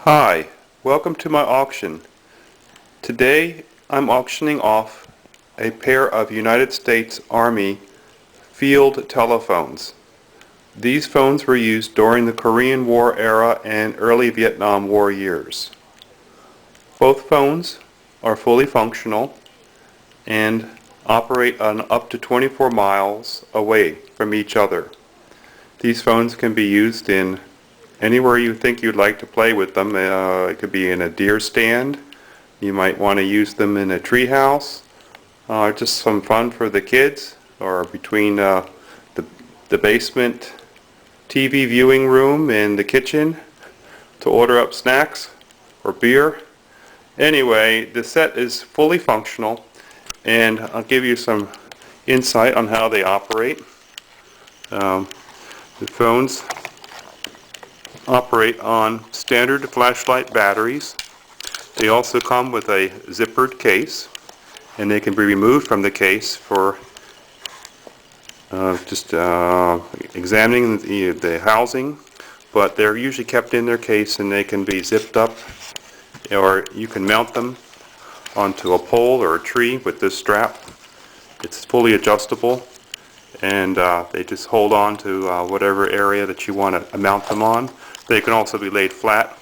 Hi, welcome to my auction. Today I'm auctioning off a pair of United States Army field telephones. These phones were used during the Korean War era and early Vietnam War years. Both phones are fully functional and operate on up to 24 miles away from each other. These phones can be used in anywhere you think you'd like to play with them. It could be in a deer stand. You might want to use them in a tree house. Just some fun for the kids, or between the basement TV viewing room and the kitchen to order up snacks or beer. Anyway, the set is fully functional, and I'll give you some insight on how they operate. The phones operate on standard flashlight batteries. They also come with a zippered case, and they can be removed from the case for just examining the housing, but they're usually kept in their case and they can be zipped up, or you can mount them onto a pole or a tree with this strap. It's fully adjustable, and they just hold on to whatever area that you want to mount them on. They can also be laid flat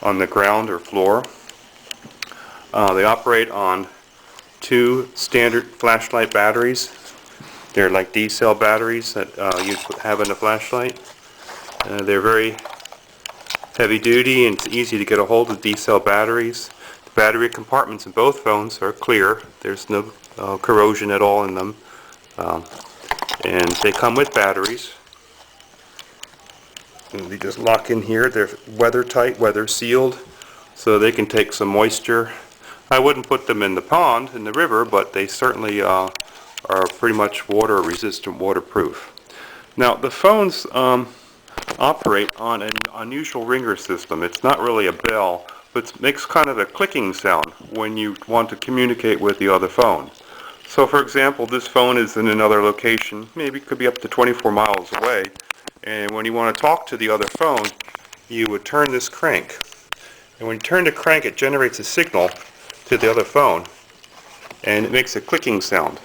on the ground or floor. They operate on two standard flashlight batteries. They're like D-cell batteries that you have in a flashlight. They're very heavy duty, and it's easy to get a hold of D-cell batteries. The battery compartments in both phones are clear. There's no corrosion at all in them. And they come with batteries. And they just lock in here. They're weather tight, weather sealed, so they can take some moisture. I wouldn't put them in the pond, in the river, but they certainly are pretty much water resistant, waterproof. Now the phones operate on an unusual ringer system. It's not really a bell, but it makes kind of a clicking sound when you want to communicate with the other phone. So for example, this phone is in another location, maybe it could be up to 24 miles away, and when you want to talk to the other phone, you would turn this crank. And when you turn the crank, it generates a signal to the other phone, and it makes a clicking sound.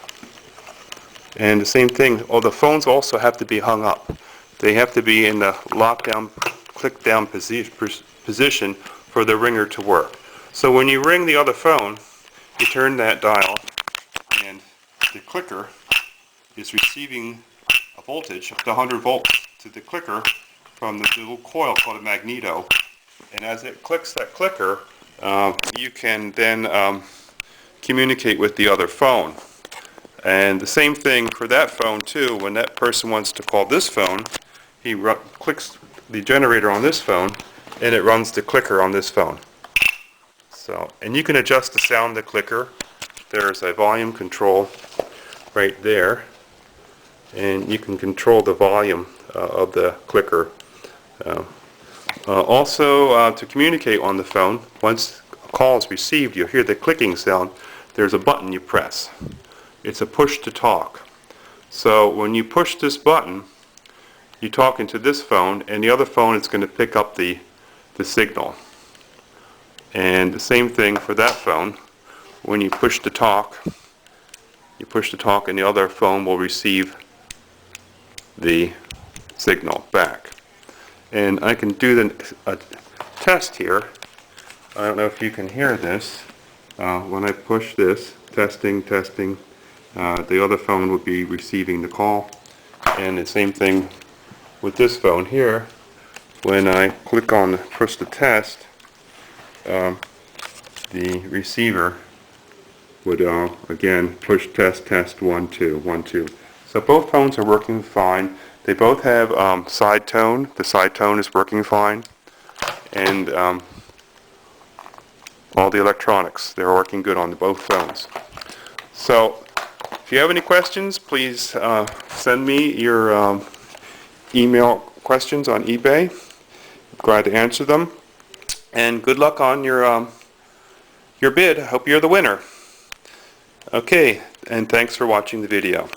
And the same thing, the phones also have to be hung up. They have to be in the lockdown, click down position for the ringer to work. So when you ring the other phone, you turn that dial, and the clicker is receiving a voltage up to 100 volts to the clicker from the little coil called a magneto. And as it clicks that clicker, you can then communicate with the other phone. And the same thing for that phone too. When that person wants to call this phone, he clicks the generator on this phone, and it runs the clicker on this phone. So, and you can adjust the sound of the clicker. There's a volume control right there, and you can control the volume of the clicker. Also, to communicate on the phone, once a call is received, you'll hear the clicking sound. There's a button you press. It's a push to talk. So when you push this button, you talk into this phone, and the other phone is going to pick up the signal. And the same thing for that phone. When you push to talk, and the other phone will receive the signal back. And I can do a test here. I don't know if you can hear this. When I push this, testing, the other phone will be receiving the call. And the same thing with this phone here. When I click on push the test, the receiver would again push test 1 2 1 2. So both phones are working fine. They both have side tone. The side tone is working fine, and all the electronics, they're working good on both phones. So if you have any questions, please send me your email questions on eBay. Glad to answer them. And good luck on your bid. I hope you're the winner. Okay, and thanks for watching the video.